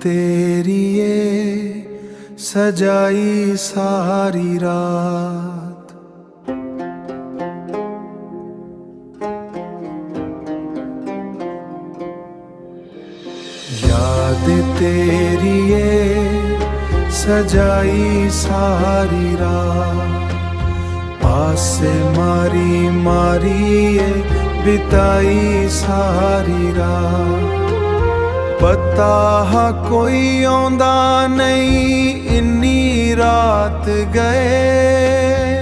तेरी ये सजाई सारी रात। याद तेरी ये सजाई सारी रात, पास से मारी मारी ये बिताई सारी रात। पता हा कोई आंदा नहीं इन्नी रात गए,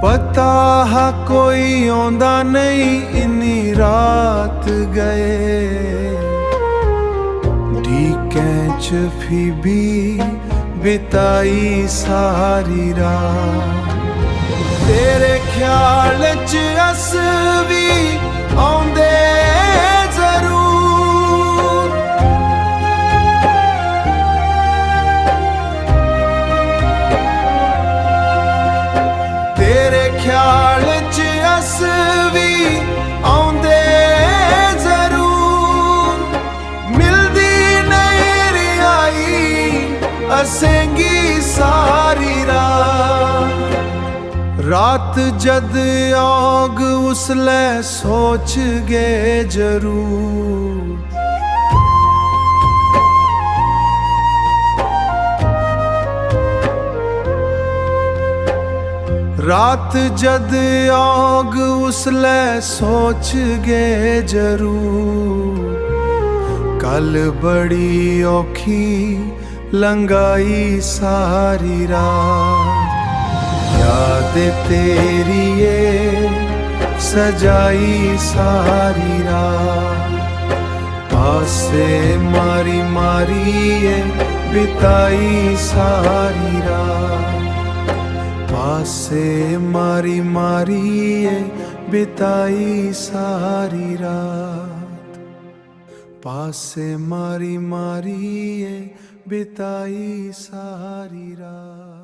पता हा कोई आंदा नहीं इन्नी रात गए। ढीकें च फीबी बिताई सारी रात, तेरे ख्याल च अस भी आउंदे जरूर। तेरे ख्याल च अस भी आउंदे जरूर। मिलदी नहीं रिहाई असेंगी सारी रात। रात जद आग उसले सोच गे जरूर। रात जद आग उसले सोच गे जरूर। कल बड़ी औखी लंगाई सारी रात। याद तेरी ये सजाई सारी रात, पास से मारी मारी ये बिताई सारी रात। पास से मारी मारी ये बिताई सारी रात। पास से मारी मारी ये बिताई सारी रात।